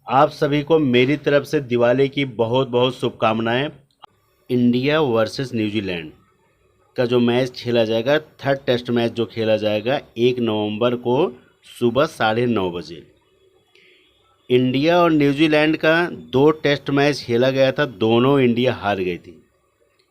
आप सभी को मेरी तरफ से दिवाली की बहुत बहुत शुभकामनाएं। इंडिया वर्सेस न्यूजीलैंड का जो मैच खेला जाएगा, थर्ड टेस्ट मैच जो खेला जाएगा 1 नवंबर को सुबह 9:30 बजे। इंडिया और न्यूजीलैंड का 2 टेस्ट मैच खेला गया था, दोनों इंडिया हार गई थी।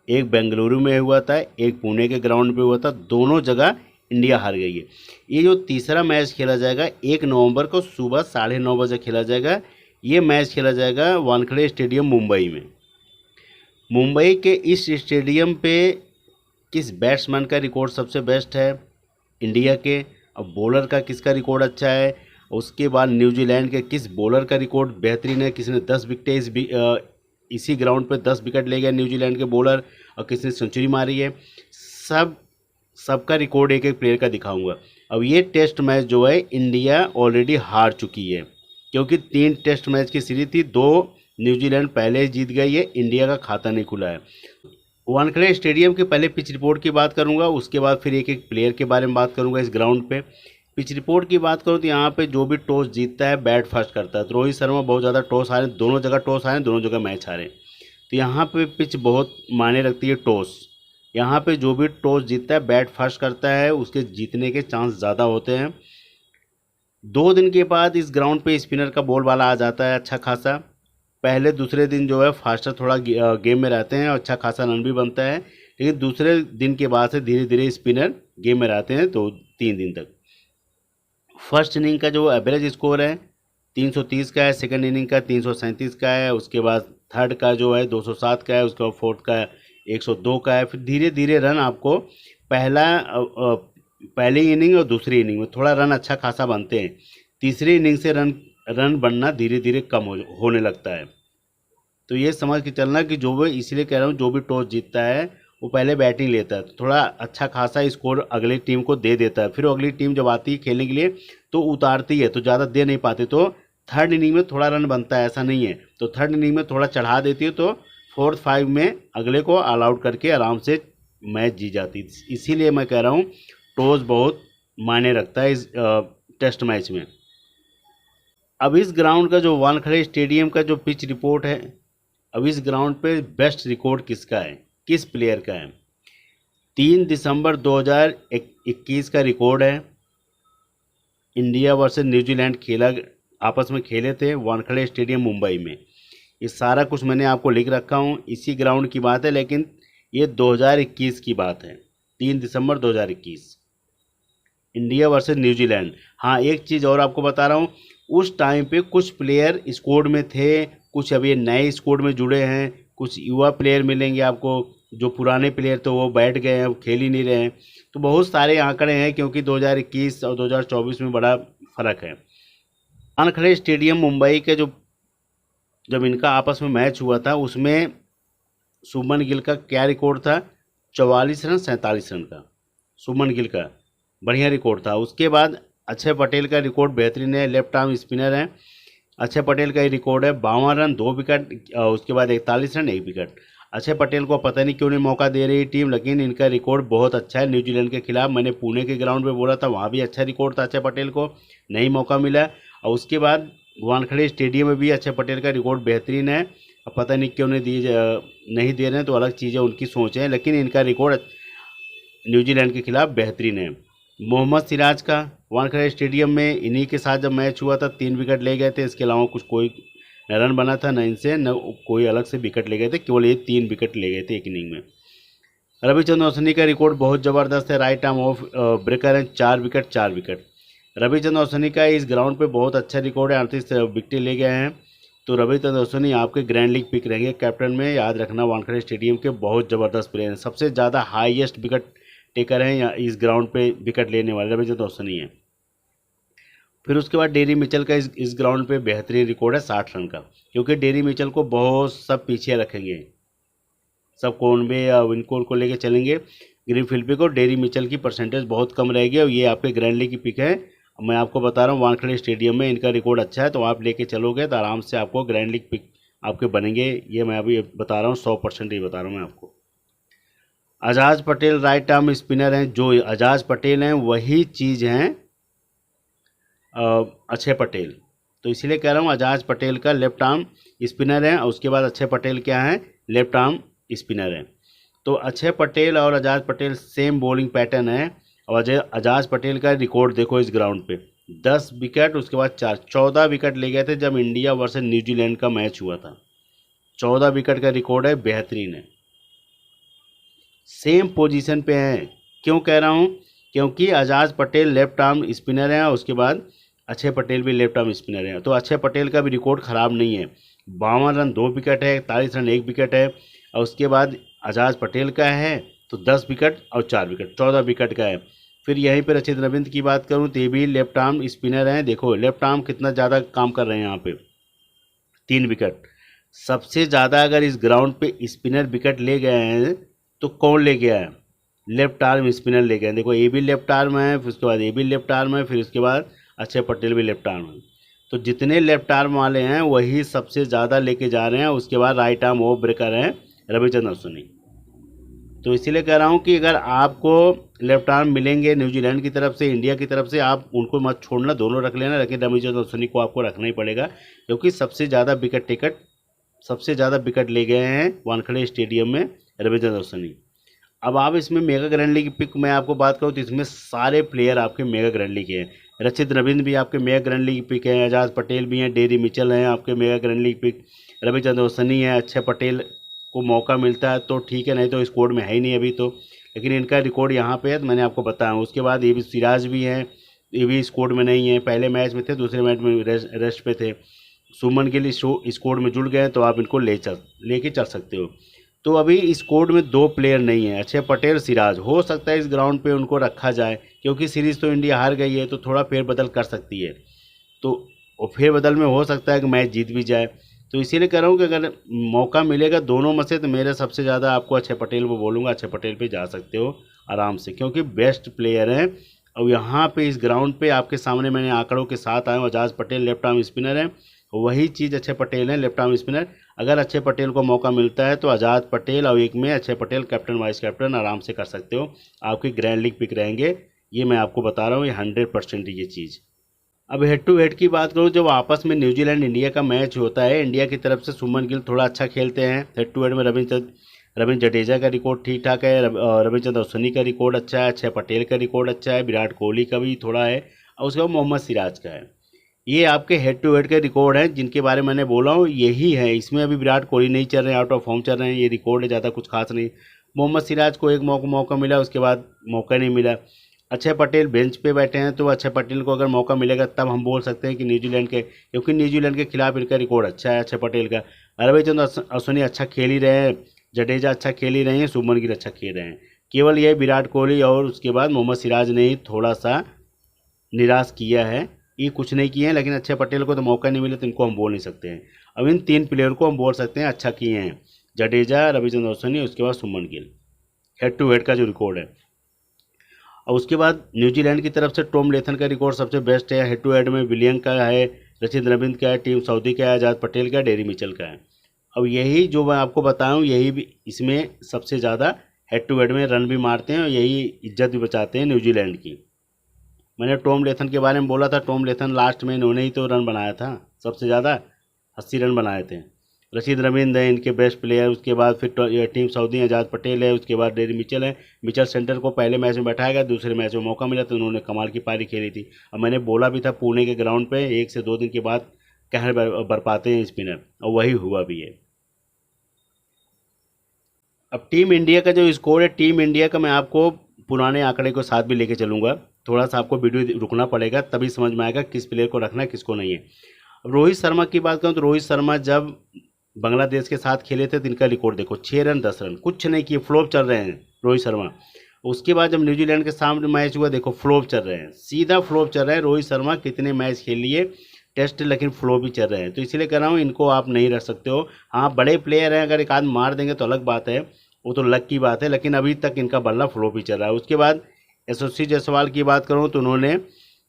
एक बेंगलुरु में हुआ था, एक पुणे के ग्राउंड पे हुआ था, दोनों जगह इंडिया हार गई है। ये जो तीसरा मैच खेला जाएगा 1 नवंबर को सुबह 9:30 बजे खेला जाएगा। ये मैच खेला जाएगा वानखेड़े स्टेडियम मुंबई में। मुंबई के इस स्टेडियम पे किस बैट्समैन का रिकॉर्ड सबसे बेस्ट है इंडिया के, अब बॉलर का किसका रिकॉर्ड अच्छा है, उसके बाद न्यूजीलैंड के किस बॉलर का रिकॉर्ड बेहतरीन है, किसने 10 विकेट इसी ग्राउंड पे 10 विकेट ले गया न्यूजीलैंड के बॉलर, और किसने सेंचुरी मारी है। सबका रिकॉर्ड एक एक प्लेयर का दिखाऊंगा। अब ये टेस्ट मैच जो है इंडिया ऑलरेडी हार चुकी है, क्योंकि 3 टेस्ट मैच की सीरीज थी, 2 न्यूजीलैंड पहले ही जीत गई है, इंडिया का खाता नहीं खुला है। वानखेड़े स्टेडियम के पहले पिच रिपोर्ट की बात करूंगा, उसके बाद फिर एक एक प्लेयर के बारे में बात करूंगा इस ग्राउंड पे। पिच रिपोर्ट की बात करूँ तो यहाँ पे जो भी टॉस जीतता है बैट फर्स्ट करता है। तो रोहित शर्मा बहुत ज़्यादा टॉस हारे, दोनों जगह टॉस हारे, दोनों जगह मैच हारे। तो यहाँ पे पिच बहुत मायने रखती है टॉस। यहाँ पे जो भी टॉस जीतता है बैट फर्स्ट करता है, उसके जीतने के चांस ज़्यादा होते हैं। 2 दिन के बाद इस ग्राउंड पे स्पिनर का बॉल वाला आ जाता है अच्छा खासा। पहले दूसरे दिन जो है फास्टर थोड़ा गेम में रहते हैं और अच्छा खासा रन भी बनता है, लेकिन दूसरे दिन के बाद से धीरे धीरे स्पिनर गेम में रहते हैं 2-3 दिन तक। फर्स्ट इनिंग का जो एवरेज स्कोर है 330 का है, सेकंड इनिंग का 337 का है, उसके बाद थर्ड का जो है 207 का है, उसके बाद फोर्थ का 102 का है। फिर धीरे धीरे रन आपको पहली इनिंग और दूसरी इनिंग में थोड़ा रन अच्छा खासा बनते हैं, तीसरी इनिंग से रन बनना धीरे धीरे कम होने लगता है। तो ये समझ के चलना कि जो भी, इसलिए कह रहा हूँ, जो भी टॉस जीतता है वो पहले बैटिंग लेता है, तो थोड़ा अच्छा खासा स्कोर अगली टीम को दे देता है। फिर अगली टीम जब आती है खेलने के लिए तो उतारती है, तो ज़्यादा दे नहीं पाते, तो थर्ड इनिंग में थोड़ा रन बनता है, ऐसा नहीं है। तो थर्ड इनिंग में थोड़ा चढ़ा देती है, तो 4-5 में अगले को ऑल आउट करके आराम से मैच जीत जाती है। इसीलिए मैं कह रहा हूँ टॉस बहुत मायने रखता है इस टेस्ट मैच में। अब इस ग्राउंड का जो वानखेड़े स्टेडियम का जो पिच रिपोर्ट है, अब इस ग्राउंड पे बेस्ट रिकॉर्ड किसका है, किस प्लेयर का है। 3 दिसंबर 2021 का रिकॉर्ड है। इंडिया वर्सेस न्यूजीलैंड आपस में खेले थे वानखेड़े स्टेडियम मुंबई में। ये सारा कुछ मैंने आपको लिख रखा हूँ, इसी ग्राउंड की बात है, लेकिन ये 2021 की बात है, 3 दिसंबर 2021, इंडिया वर्सेस न्यूजीलैंड। हाँ, एक चीज़ और आपको बता रहा हूँ, उस टाइम पे कुछ प्लेयर स्क्वाड में थे, कुछ अभी नए स्क्वाड में जुड़े हैं, कुछ युवा प्लेयर मिलेंगे आपको, जो पुराने प्लेयर थे वो बैठ गए हैं, वो खेल ही नहीं रहे हैं। तो बहुत सारे आंकड़े हैं, क्योंकि 2021 और 2024 में बड़ा फर्क है। वानखेड़े स्टेडियम मुंबई के जब इनका आपस में मैच हुआ था, उसमें शुभमन गिल का क्या रिकॉर्ड था, 44 रन 47 रन का शुभमन गिल का बढ़िया रिकॉर्ड था। उसके बाद अक्षय पटेल का रिकॉर्ड बेहतरीन है, लेफ्ट आर्म स्पिनर है। अक्षय पटेल का ही रिकॉर्ड है 52 रन 2 विकेट, उसके बाद 41 रन 1 विकेट। अक्षय पटेल को पता नहीं क्यों नहीं मौका दे रही टीम, लेकिन इनका रिकॉर्ड बहुत अच्छा है न्यूजीलैंड के खिलाफ। मैंने पुणे के ग्राउंड पे बोला था, वहाँ भी अच्छा रिकॉर्ड था, अक्षय पटेल को नहीं मौका मिला। और उसके बाद वानखेड़े स्टेडियम में भी अक्षय पटेल का रिकॉर्ड बेहतरीन है। अब पता नहीं क्यों नहीं दे रहे हैं, तो अलग चीज़ें उनकी सोच है, लेकिन इनका रिकॉर्ड न्यूजीलैंड के खिलाफ बेहतरीन है। मोहम्मद सिराज का वानखेड़े स्टेडियम में इन्हीं के साथ जब मैच हुआ था 3 विकेट ले गए थे, इसके अलावा कोई न रन बना था, न इनसे न कोई अलग से विकेट ले गए थे, केवल ये 3 विकेट ले गए थे एक इनिंग में। रविचंद्रन अश्विनी का रिकॉर्ड बहुत ज़बरदस्त है, राइट आर्म ऑफ ब्रेकर है, 4 विकेट 4 विकेट। रविचंद्रन अश्विनी का इस ग्राउंड पे बहुत अच्छा रिकॉर्ड है, 38 विकेट ले गए हैं। तो रविचंद्रन अश्विनी आपके ग्रैंड लीग पिक रहेंगे कैप्टन में, याद रखना। वानखेड़े स्टेडियम के बहुत ज़बरदस्त प्लेयर हैं, सबसे ज़्यादा हाईएस्ट विकेट टेकर हैं या इस ग्राउंड पे विकेट लेने वाले रविचंद्रन अश्विनी है। फिर उसके बाद डेरी मिचेल का इस ग्राउंड पे बेहतरीन रिकॉर्ड है 60 रन का, क्योंकि डेरी मिचेल को बहुत सब पीछे रखेंगे, सब कॉनवे या विनकोर को लेके चलेंगे ग्रीनफील्ड पे को। डेरी मिचेल की परसेंटेज बहुत कम रहेगी, और ये आपके ग्रैंड लीग की पिक है। मैं आपको बता रहा हूँ वानखेड़े स्टेडियम में इनका रिकॉर्ड अच्छा है, तो आप लेके चलोगे तो आराम से आपको ग्रैंड लीग पिक आपके बनेंगे। ये मैं अभी बता रहा हूँ, 100% ही बता रहा हूँ मैं आपको। Ajaz Patel right arm spinner हैं, जो अजाज पटेल हैं वही चीज़ हैं अक्षय पटेल। तो इसीलिए कह रहा हूँ अजाज पटेल का लेफ्ट आर्म स्पिनर है और उसके बाद अक्षय पटेल क्या है, लेफ्ट आर्म स्पिनर है। तो अक्षय पटेल और Ajaz Patel same bowling pattern है। और अजाज पटेल का रिकॉर्ड देखो इस ग्राउंड पे 10 विकेट, उसके बाद 14 विकेट ले गए थे जब इंडिया वर्सेस न्यूजीलैंड का मैच हुआ था। 14 विकेट का रिकॉर्ड है, बेहतरीन है। सेम पोजीशन पे हैं। क्यों कह रहा हूँ, क्योंकि Ajaz Patel left arm spinner हैं और उसके बाद अक्षय पटेल भी लेफ्ट आर्म स्पिनर हैं। तो अक्षय पटेल का भी रिकॉर्ड ख़राब नहीं है। 52 रन 2 विकेट है, 41 रन 1 विकेट है। और उसके बाद अजाज पटेल का है तो 10 विकेट और 4 विकेट, 14 विकेट का है। फिर यहीं पर रचित रविंद्र की बात करूं तो ये भी लेफ्ट आर्म स्पिनर हैं। देखो लेफ्ट आर्म कितना ज़्यादा काम कर रहे हैं यहाँ पे, 3 विकेट। सबसे ज़्यादा अगर इस ग्राउंड पे स्पिनर विकेट ले गए हैं तो कौन ले गया है, लेफ्ट आर्म स्पिनर ले गए हैं। देखो ये भी लेफ्ट आर्म है, फिर उसके बाद ये भी लेफ्ट आर्म है, फिर उसके बाद अक्षय पटेल भी लेफ्ट आर्म है। तो जितने लेफ्ट आर्म वाले हैं वही सबसे ज़्यादा लेके जा रहे हैं। उसके बाद राइट आर्म ऑफ ब्रेकर हैं रविचंद्रन अश्विनी। तो इसीलिए कह रहा हूँ कि अगर आपको लेफ्ट आर्म मिलेंगे न्यूजीलैंड की तरफ से, इंडिया की तरफ से, आप उनको मत छोड़ना, दोनों रख लेना। लेकिन रविचंद्रन अश्विनी को आपको रखना ही पड़ेगा क्योंकि सबसे ज़्यादा विकेट ले गए हैं वानखेड़े स्टेडियम में रविचंद्रन अश्विनी। अब आप इसमें मेगा ग्रैंड लीग की पिक मैं आपको बात करूँ तो इसमें सारे प्लेयर आपके मेगा ग्रैंड लीग के हैं। रचित रविंद्र भी आपके मेगा ग्रैंड लीग की पिक हैं, एजाज पटेल भी हैं, डेरी मिचेल हैं आपके mega grand league pick, Ravichandran Ashwin है। अक्षय पटेल को मौका मिलता है तो ठीक है, नहीं तो स्कोर में है ही नहीं अभी तो, लेकिन इनका रिकॉर्ड यहाँ पे है तो मैंने आपको बताया। उसके बाद ये भी सिराज भी हैं, ये भी स्कोर में नहीं है। पहले मैच में थे, दूसरे मैच में रेस्ट पे थे। सुमन के लिए स्कोर में जुड़ गए तो आप इनको लेके चल सकते हो। तो अभी स्कोर में 2 प्लेयर नहीं है, अक्षय पटेल सिराज। हो सकता है इस ग्राउंड पे उनको रखा जाए क्योंकि सीरीज़ तो इंडिया हार गई है तो थोड़ा फेरबदल कर सकती है। तो और फेरबदल में हो सकता है कि मैच जीत भी जाए। तो इसीलिए कह रहा हूँ कि अगर मौका मिलेगा दोनों में से तो मेरे सबसे ज़्यादा आपको अक्षय पटेल को बोलूँगा, अक्षय पटेल पे जा सकते हो आराम से क्योंकि बेस्ट प्लेयर हैं। और यहाँ पे इस ग्राउंड पे आपके सामने मैंने आंकड़ों के साथ आया हूँ, Ajaz Patel left arm spinner है, वही चीज़ अक्षय पटेल है लेफ्ट आर्म स्पिनर। अगर अक्षय पटेल को मौका मिलता है तो आजाद पटेल और एक में Akshay Patel captain vice captain आराम से कर सकते हो। आपकी ग्रैंड लीग पिक रहेंगे, ये मैं आपको बता रहा हूँ, ये 100% ये चीज़। अब हेड टू हेड की बात करूँ, जब आपस में न्यूजीलैंड इंडिया का मैच होता है, इंडिया की तरफ से सुमन गिल थोड़ा अच्छा खेलते हैं। हेड टू हेड में रविंद्र जडेजा का रिकॉर्ड ठीक ठाक है, रविचंद्रन अश्विनी का रिकॉर्ड अच्छा है, अक्षय पटेल का रिकॉर्ड अच्छा है, विराट कोहली का भी थोड़ा है और उसके बाद मोहम्मद सिराज का है। ये आपके हेड टू हेड के रिकॉर्ड हैं जिनके बारे में मैंने बोला हूँ, यही है। इसमें अभी विराट कोहली नहीं चल रहे हैं, आउट ऑफ फॉर्म चल रहे हैं, ये रिकॉर्ड है, ज़्यादा कुछ खास नहीं। मोहम्मद सिराज को एक मौका मिला, उसके बाद मौका नहीं मिला। अक्षय पटेल बेंच पे बैठे हैं तो अक्षय पटेल को अगर मौका मिलेगा तब हम बोल सकते हैं कि न्यूजीलैंड के, क्योंकि न्यूजीलैंड के खिलाफ इनका रिकॉर्ड अच्छा है अक्षय पटेल का। रविचंद्रन अश्विनी अच्छा खेल ही रहे हैं, जडेजा अच्छा खेल ही रहे हैं, सुमन गिल अच्छा खेल रहे हैं। केवल ये विराट कोहली और उसके बाद मोहम्मद सिराज ने ही थोड़ा सा निराश किया है, ये कुछ नहीं किए हैं। लेकिन अक्षय पटेल को तो मौका नहीं मिला तो इनको हम बोल नहीं सकते हैं। अब इन 3 प्लेयर को हम बोल सकते हैं अच्छा किए हैं, जडेजा, रविचंद्रन अश्विनी, उसके बाद सुमन गिल, हेड टू हेड का जो रिकॉर्ड है। और उसके बाद न्यूजीलैंड की तरफ से टॉम लेथन का रिकॉर्ड सबसे बेस्ट है। हेड टू हेड में विलियम का है, रचित रविंद्र का है, टीम सऊदी का है, आजाद पटेल का, डेरी मिचेल का है। अब यही जो मैं आपको बताऊं, यही भी इसमें सबसे ज़्यादा हेड टू हेड में रन भी मारते हैं और यही इज्जत भी बचाते हैं न्यूजीलैंड की। मैंने टॉम लेथन के बारे में बोला था, टॉम लेथन लास्ट में इन्होंने ही तो रन बनाया था, सबसे ज़्यादा 80 रन बनाए थे। रशीद रविंद्र है इनके बेस्ट प्लेयर, उसके बाद फिर टीम सऊदी आजाद पटेल है, उसके बाद डेरी मिचेल है। मिचेल सेंटर को पहले मैच में बैठाया गया, दूसरे मैच में मौका मिला तो उन्होंने कमाल की पारी खेली थी। और मैंने बोला भी था पुणे के ग्राउंड पे 1 से 2 दिन के बाद कहर बरपाते हैं स्पिनर, और वही हुआ भी है। अब टीम इंडिया का जो स्कोर है, टीम इंडिया का मैं आपको पुराने आंकड़े के साथ भी लेके चलूँगा। थोड़ा सा आपको वीडियो रुकना पड़ेगा तभी समझ में आएगा किस प्लेयर को रखना है किसको नहीं है। अब रोहित शर्मा की बात करूँ तो रोहित शर्मा जब बांग्लादेश के साथ खेले थे तो इनका रिकॉर्ड देखो, 6 रन 10 रन, कुछ नहीं किए, फ्लॉप चल रहे हैं रोहित शर्मा। उसके बाद जब न्यूजीलैंड के सामने मैच हुआ, देखो फ्लॉप चल रहे हैं, सीधा फ्लॉप चल रहा है। रोहित शर्मा कितने मैच खेल लिए टेस्ट, लेकिन फ्लॉप ही चल रहे हैं। तो इसीलिए कह रहा हूँ इनको आप नहीं रख सकते हो। हाँ बड़े प्लेयर हैं, अगर एक आध मार देंगे तो अलग बात है, वो तो लक की बात है, लेकिन अभी तक इनका बल्ला फ्लॉप ही चल रहा है। उसके बाद यशस्वी जायसवाल की बात करूँ तो उन्होंने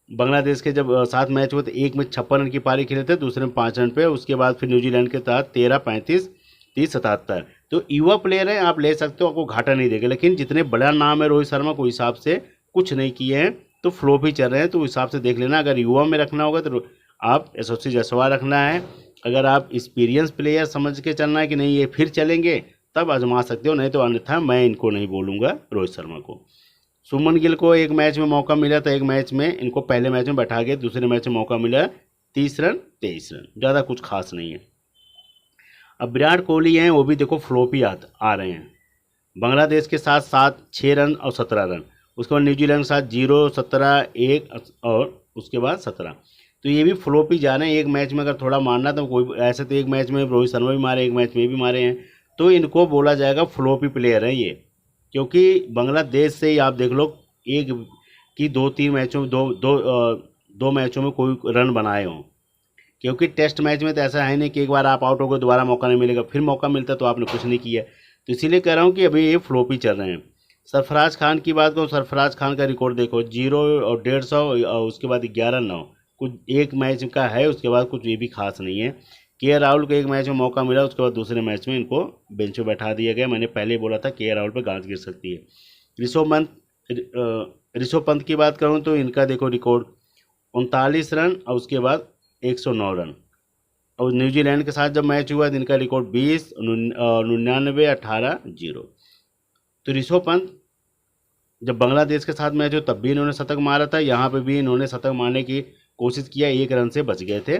बांग्लादेश के जब 7 मैच हुए तो एक में 56 रन की पारी खेले थे, दूसरे में 5 रन पे। उसके बाद फिर न्यूजीलैंड के तहत 13, 35, 30, 77। तो युवा प्लेयर हैं, आप ले सकते हो, आपको घाटा नहीं देगा। लेकिन जितने बड़ा नाम है रोहित शर्मा को हिसाब से कुछ नहीं किए हैं तो फ्लॉप ही चल रहे हैं। तो उस हिसाब से देख लेना, अगर युवा में रखना होगा तो आप यशस्वी जायसवाल रखना है। अगर आप एक्सपीरियंस प्लेयर समझ के चलना है कि नहीं ये फिर चलेंगे, तब आजमा सकते हो, नहीं तो अन्यथा मैं इनको नहीं बोलूँगा रोहित शर्मा को। सुमन गिल को एक मैच में मौका मिला था, एक मैच में इनको पहले मैच में बैठा के दूसरे मैच में मौका मिला 30 रन 23 रन, ज़्यादा कुछ खास नहीं है। अब विराट कोहली हैं, वो भी देखो फ्लॉपी आ रहे हैं। बांग्लादेश के साथ 6 रन और 17 रन, उसके बाद न्यूजीलैंड के साथ 0 17 1 और उसके बाद 17। तो ये भी फ्लॉपी जा रहे हैं। एक मैच में अगर थोड़ा मारना तो कोई ऐसे तो एक मैच में रोहित शर्मा भी मारे, एक मैच में भी मारे हैं, तो इनको बोला जाएगा फ्लॉपी प्लेयर है ये। क्योंकि बांग्लादेश से ही आप देख लो एक कि 2-3 मैचों में दो मैचों में कोई रन बनाए हों। क्योंकि टेस्ट मैच में तो ऐसा है नहीं कि एक बार आप आउट हो गए दोबारा मौका नहीं मिलेगा, फिर मौका मिलता तो आपने कुछ नहीं किया। तो इसीलिए कह रहा हूँ कि अभी ये फ्लॉपी चल रहे हैं। सरफराज खान की बात करो, सरफराज खान का रिकॉर्ड देखो 0 और 150 और उसके बाद 11-9, कुछ एक मैच का है, उसके बाद कुछ ये भी खास नहीं है। के राहुल को एक मैच में मौका मिला, उसके बाद दूसरे मैच में इनको बेंच पे बैठा दिया गया। मैंने पहले ही बोला था के राहुल पर गांठ गिर सकती है। ऋषभ पंत की बात करूं तो इनका देखो रिकॉर्ड 39 रन और उसके बाद 109 रन। और न्यूजीलैंड के साथ जब मैच हुआ तो इनका रिकॉर्ड 20 99 18 0। तो ऋषभ पंत जब बांग्लादेश के साथ मैच हो तब भी इन्होंने शतक मारा था, यहाँ पे भी इन्होंने शतक मारने की कोशिश किया, 1 रन से बच गए थे।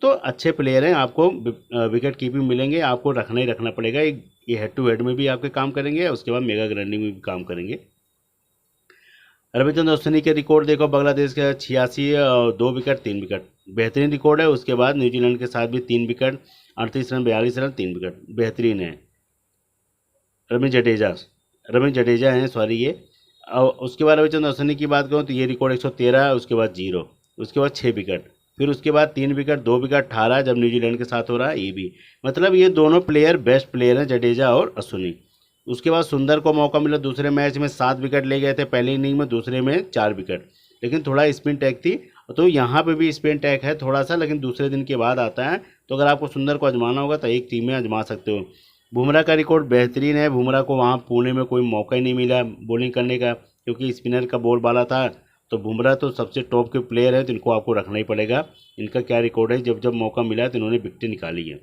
तो अच्छे प्लेयर हैं, आपको विकेट कीपिंग मिलेंगे, आपको रखना ही रखना पड़ेगा। ये हेड टू हेड में भी आपके काम करेंगे, उसके बाद मेगा ग्राइंडिंग में भी काम करेंगे। रविचंद्र अश्विनी के रिकॉर्ड देखो, बांग्लादेश के 86 2 विकेट 3 विकेट, बेहतरीन रिकॉर्ड है। उसके बाद न्यूजीलैंड के साथ भी 3 विकेट 38 रन 42 रन 3 विकेट, बेहतरीन है। रविंद्र जडेजा हैं सॉरी ये। और उसके बाद रविचंद्र अश्विनी की बात करूँ तो ये रिकॉर्ड 113 है, उसके बाद 0, उसके बाद 6 विकेट, फिर उसके बाद 3 विकेट 2 विकेट 18 जब न्यूजीलैंड के साथ हो रहा है ये भी। मतलब ये दोनों प्लेयर बेस्ट प्लेयर हैं, जडेजा और अश्विनी। उसके बाद सुंदर को मौका मिला दूसरे मैच में, 7 विकेट ले गए थे पहली इनिंग में, दूसरे में 4 विकेट, लेकिन थोड़ा स्पिन टैक थी। तो यहाँ पे भी स्पिन टैक है थोड़ा सा, लेकिन दूसरे दिन के बाद आता है। तो अगर आपको सुंदर को आजमाना होगा तो एक टीम में आजमा सकते हो। बुमराह का रिकॉर्ड बेहतरीन है, बुमराह को वहाँ पुणे में कोई मौका ही नहीं मिला बॉलिंग करने का, क्योंकि स्पिनर का बॉल बाला था। तो बुमराह तो सबसे टॉप के प्लेयर है, तो इनको आपको रखना ही पड़ेगा। इनका क्या रिकॉर्ड है, जब जब मौका मिला तो इन्होंने विकेटें निकाली है।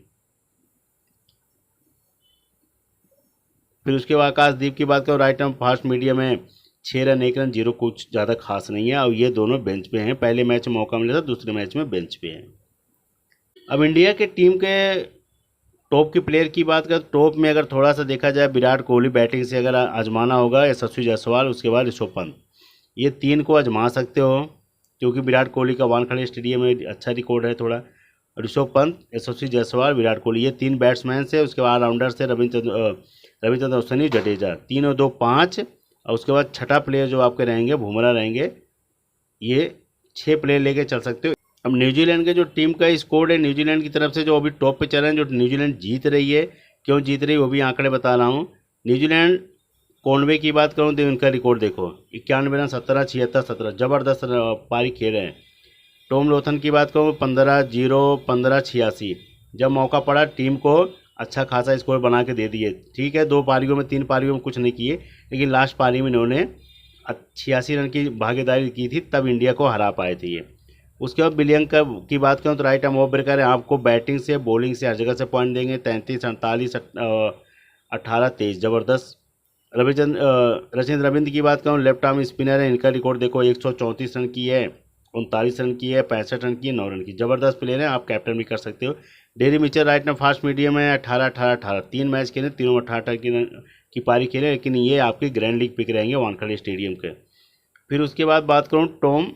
फिर उसके बाद आकाशदीप की बात करो, राइट आर्म फास्ट मीडियम है, 6 रन 1 रन 0, कुछ ज़्यादा खास नहीं है। और ये दोनों बेंच पे हैं, पहले मैच में मौका मिला था, दूसरे मैच में बेंच पे हैं। अब इंडिया के टीम के टॉप की प्लेयर की बात करें, टॉप में अगर थोड़ा सा देखा जाए, विराट कोहली बैटिंग से अगर आजमाना होगा, यशस्वी जायसवाल, उसके बाद ऋषभ पंत, ये 3 को आजमा सकते हो। क्योंकि विराट कोहली का वानखेड़े स्टेडियम में अच्छा रिकॉर्ड है थोड़ा। ऋषभ पंत, यशस्वी जायसवाल, विराट कोहली, ये 3 बैट्समैन से, उसके बाद ऑलराउंडर से रविचंद्र अश्विनी, जडेजा, 3 और 2 5, और उसके बाद छठा प्लेयर जो आपके रहेंगे बुमराह रहेंगे। ये 6 प्लेयर लेके चल सकते हो। अब न्यूजीलैंड के जो टीम का स्कोर है, न्यूजीलैंड की तरफ से जो अभी टॉप पे चल रहे हैं, जो न्यूजीलैंड जीत रही है, क्यों जीत रही है वो भी आंकड़े बता रहा हूँ। न्यूजीलैंड कॉनवे की बात करूँ तो इनका रिकॉर्ड देखो, 91 रन 17 76 17, ज़बरदस्त पारी खेल रहे हैं। टॉम लोथन की बात करूँ 15-0 15-86, जब मौका पड़ा टीम को अच्छा खासा स्कोर बना के दे दिए। ठीक है, 2 पारियों में 3 पारियों में कुछ नहीं किए, लेकिन लास्ट पारी में इन्होंने 86 रन की भागीदारी की थी, तब इंडिया को हरा पाए थे ये। उसके बाद बिलियन की बात करूँ तो राइट आर्म ऑफ ब्रेकर है, आपको बैटिंग से बॉलिंग से हर जगह से पॉइंट देंगे। 33 48 18 23, ज़बरदस्त। रचिंद्र रविंद्र की बात करूँ, लेफ्ट आर्म स्पिनर है, इनका रिकॉर्ड देखो 134 रन की है, 39 रन की है, 65 रन की है, 9 रन की, ज़बरदस्त प्लेयर है, आप कैप्टन भी कर सकते हो। Dairy Mitchell right arm fast medium है, 18-18-18, 3 मैच खेले, तीनों 18-18 की पारी खेले, लेकिन ये आपके ग्रैंड लीग पिक रहेंगे वानखेड़े स्टेडियम के। फिर उसके बाद बात करूँ टॉम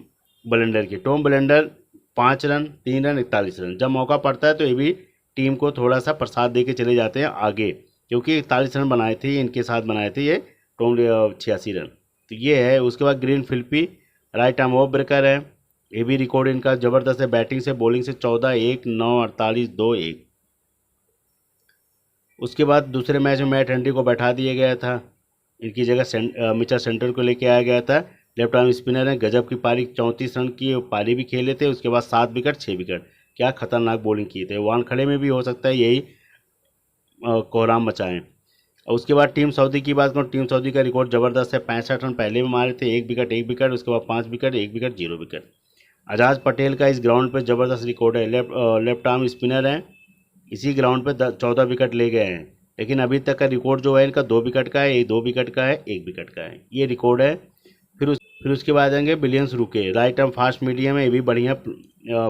ब्लेंडर की, Tom blender 5 run 3 run 41 run, जब मौका पड़ता है तो ये भी टीम को थोड़ा सा प्रसाद दे के चले जाते हैं आगे, क्योंकि 41 रन बनाए थे इनके साथ बनाए थे ये टॉम 86 रन। तो ये है। उसके बाद Glenn Phillips right arm off breaker है, ये भी रिकॉर्ड इनका ज़बरदस्त है, बैटिंग से बॉलिंग से 14-1 9 48 2-1। उसके बाद दूसरे मैच में मैट हेनरी को बैठा दिया गया था, इनकी जगह मिचेल सेंटर को लेके आया गया था। लेफ्ट आर्म स्पिनर है, गजब की पारी 34 रन की पारी भी खेले थे। उसके बाद 7 विकेट 6 विकेट, क्या खतरनाक बॉलिंग की थे। वानखेड़े में भी हो सकता है यही कोहराम मचाएं। और उसके बाद टीम सऊदी की बात करूँ, टीम सऊदी का रिकॉर्ड ज़बरदस्त है, 65 रन पहले में मारे थे, 1 विकेट 1 विकेट, उसके बाद 5 wicket 1 wicket 0 wicket. Ajaz Patel का इस ग्राउंड पे ज़बरदस्त रिकॉर्ड है, लेफ्ट आर्म स्पिनर हैं, इसी ग्राउंड पे 14 विकेट ले गए हैं, लेकिन अभी तक का रिकॉर्ड जो है इनका 2 विकेट का है, 2 विकेट का है, 1 विकेट का है, ये रिकॉर्ड है। फिर उसके बाद आएंगे विलियम्स रुके, राइट आर्म फास्ट मीडियम है, ये भी बढ़िया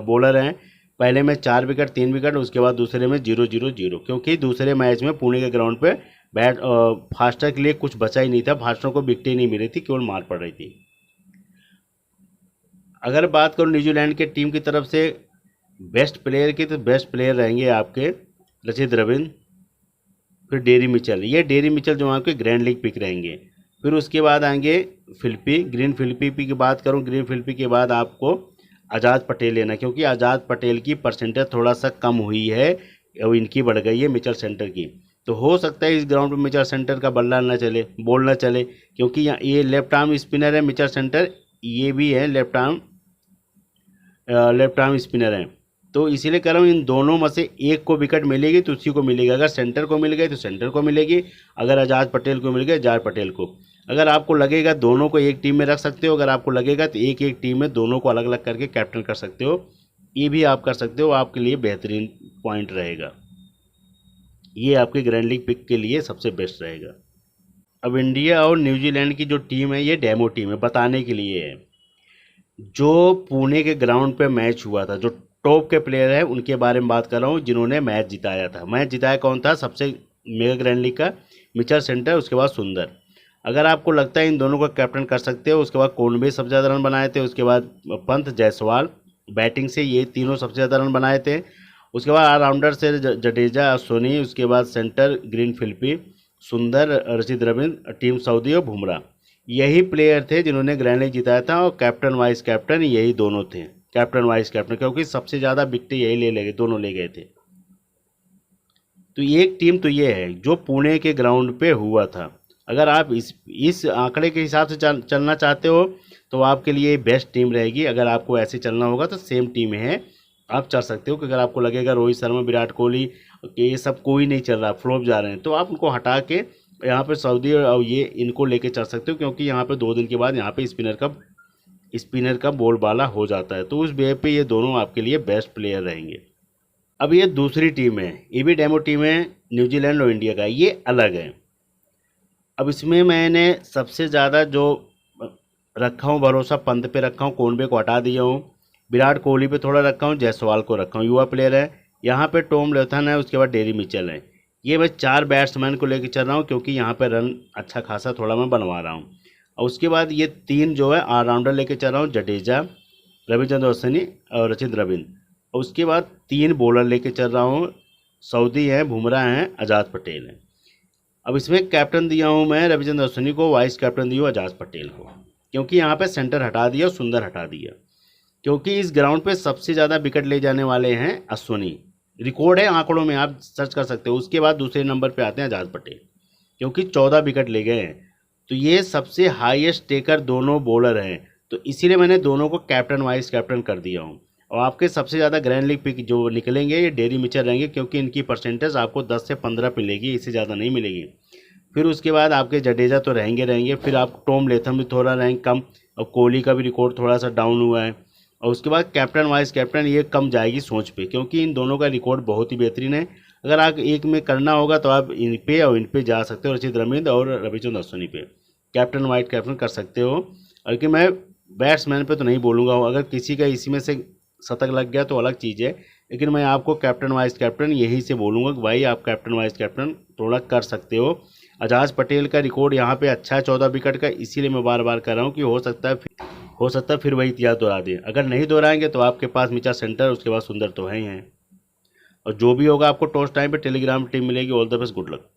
बॉलर हैं। पहले में 4 विकेट 3 विकेट, उसके बाद दूसरे में 0-0-0, क्योंकि दूसरे मैच में पुणे के ग्राउंड पे फास्टर के लिए कुछ बचा ही नहीं था, फास्टर को विकेट ही नहीं मिली थी, केवल मार पड़ रही थी। अगर बात करूँ न्यूजीलैंड के टीम की तरफ से बेस्ट प्लेयर की, तो बेस्ट प्लेयर रहेंगे आपके रचित रविंद्र, फिर डेरी मिचेल, ये डेरी मिचेल जो आपके ग्रैंड लीग पिक रहेंगे। फिर उसके बाद आएंगे फिलिपी, ग्रीन फिलिपी की बात करूं, ग्रीन फिलिपी के बाद आपको आज़ाद पटेल लेना, क्योंकि आज़ाद पटेल की परसेंटेज थोड़ा सा कम हुई है और इनकी बढ़ गई है मिचेल सेंटर की। तो हो सकता है इस ग्राउंड पर मिचेल सेंटर का बल्ला ना चले, बॉल ना चले, क्योंकि यहाँ ये लेफ्ट आर्म स्पिनर है मिचेल सेंटर, ये भी है लेफ्ट आर्म स्पिनर है। तो इसीलिए कह रहा हूँ इन दोनों में से एक को विकेट मिलेगी तो उसी को मिलेगी, अगर सेंटर को मिल गई तो सेंटर को मिलेगी, अगर आज़ाद पटेल को मिल गई आज़ाद पटेल को। अगर आपको लगेगा दोनों को एक टीम में रख सकते हो, अगर आपको लगेगा तो एक एक टीम में दोनों को अलग अलग करके कैप्टन कर सकते हो, ये भी आप कर सकते हो, आपके लिए बेहतरीन पॉइंट रहेगा, ये आपके ग्रैंड लीग पिक के लिए सबसे बेस्ट रहेगा। अब इंडिया और न्यूजीलैंड की जो टीम है ये डेमो टीम है, बताने के लिए है। जो पुणे के ग्राउंड पे मैच हुआ था, जो टॉप के प्लेयर है उनके बारे में बात कर रहा हूँ, जिन्होंने मैच जिताया था। मैच जिताया कौन था? सबसे मेगा ग्रैंड लीग का मिचेल सेंटर, उसके बाद सुंदर। अगर आपको लगता है इन दोनों का कैप्टन कर सकते हो, उसके बाद कॉनवे सबसे ज़्यादा रन बनाए थे, उसके बाद पंत, जायसवाल बैटिंग से ये तीनों सबसे ज़्यादा रन बनाए थे। उसके बाद ऑलराउंडर से जडेजा, अश्विनी, उसके बाद सेंटर ग्रीन फिलिपी, सुंदर, रचित रविंद्र, टीम सऊदी और बुमराह, यही प्लेयर थे जिन्होंने ग्रैंड लीग जिताया था। और कैप्टन वाइस कैप्टन यही दोनों थे, कैप्टन वाइस कैप्टन, क्योंकि सबसे ज़्यादा विकेट यही ले गए, दोनों ले गए थे। तो एक टीम तो ये है जो पुणे के ग्राउंड पे हुआ था। अगर आप इस आंकड़े के हिसाब से चलना चाहते हो तो आपके लिए बेस्ट टीम रहेगी। अगर आपको ऐसे चलना होगा तो सेम टीम है, आप चल सकते हो। कि अगर आपको लगेगा रोहित शर्मा, विराट कोहली, ये सब कोई नहीं चल रहा, फ्लॉप जा रहे हैं, तो आप उनको हटा के यहाँ पे सऊदी और ये इनको लेके चल सकते हो, क्योंकि यहाँ पे 2 दिन के बाद यहाँ पे स्पिनर का बोलबाला हो जाता है। तो उस वे पे ये दोनों आपके लिए बेस्ट प्लेयर रहेंगे। अब ये दूसरी टीम है, ये भी डेमो टीम है न्यूजीलैंड और इंडिया का, ये अलग है। अब इसमें मैंने सबसे ज़्यादा जो रखा हूँ भरोसा पंत पे रखा हूँ, कॉनवे को हटा दिया हूँ, विराट कोहली पे थोड़ा रखा हूँ, जायसवाल को रखा हूँ, युवा प्लेयर है। यहाँ पे टॉम लेथन है, उसके बाद डेरी मिचेल है। ये मैं 4 बैट्समैन को लेकर चल रहा हूँ, क्योंकि यहाँ पे रन अच्छा खासा थोड़ा मैं बनवा रहा हूँ। और उसके बाद ये 3 जो है ऑलराउंडर लेके चल रहा हूँ, जडेजा, रविचंद्र अश्विनी और रचित रविंद्र। और उसके बाद 3 बॉलर लेके चल रहा हूँ, सऊदी हैं, बुमराह हैं, आज़ाद पटेल हैं। अब इसमें कैप्टन दिया हूँ मैं रविचंद्र अश्विनी को, वाइस कैप्टन दिया हूँ आज़ाद पटेल को, क्योंकि यहाँ पे सेंटर हटा दिया, सुंदर हटा दिया, क्योंकि इस ग्राउंड पे सबसे ज़्यादा विकेट ले जाने वाले हैं अश्विनी, रिकॉर्ड है आंकड़ों में, आप सर्च कर सकते हो। उसके बाद दूसरे नंबर पे आते हैं आज़ाद पटेल, क्योंकि 14 विकेट ले गए हैं। तो ये सबसे हाईएस्ट टेकर दोनों बॉलर हैं, तो इसीलिए मैंने दोनों को कैप्टन वाइस कैप्टन कर दिया हूँ। और आपके सबसे ज़्यादा ग्रैंड लीग पिक जो निकलेंगे ये डेरी मिचेल रहेंगे, क्योंकि इनकी परसेंटेज आपको 10 से 15 मिलेगी, इससे ज़्यादा नहीं मिलेगी। फिर उसके बाद आपके जडेजा तो रहेंगे, फिर आप टॉम लेथम भी थोड़ा रैंक कम, और कोहली का भी रिकॉर्ड थोड़ा सा डाउन हुआ है। और उसके बाद कैप्टन वाइस कैप्टन ये कम जाएगी सोच पे, क्योंकि इन दोनों का रिकॉर्ड बहुत ही बेहतरीन है। अगर आप एक में करना होगा तो आप इन पे और इन पे जा सकते हो, रचित रविंद्र और रविचंद्र अश्विनी पे कैप्टन वाइस कैप्टन कर सकते हो। और कि मैं बैट्समैन पे तो नहीं बोलूँगा, अगर किसी का इसी में से शतक लग गया तो अलग चीज़ है, लेकिन मैं आपको कैप्टन वाइस कैप्टन यहीं से बोलूँगा कि भाई आप कैप्टन वाइस कैप्टन थोड़ा कर सकते हो। आज़ाद पटेल का रिकॉर्ड यहाँ पे अच्छा है 14 विकेट का, इसीलिए मैं बार बार कर रहा हूँ कि हो सकता है फिर वही इतिहास दोहरा दें। अगर नहीं दोहराएंगे तो आपके पास मिचेल सेंटर, उसके बाद सुंदर तो है ही हैं। और जो भी होगा आपको टॉस टाइम पे टेलीग्राम टीम मिलेगी। All the best, good luck.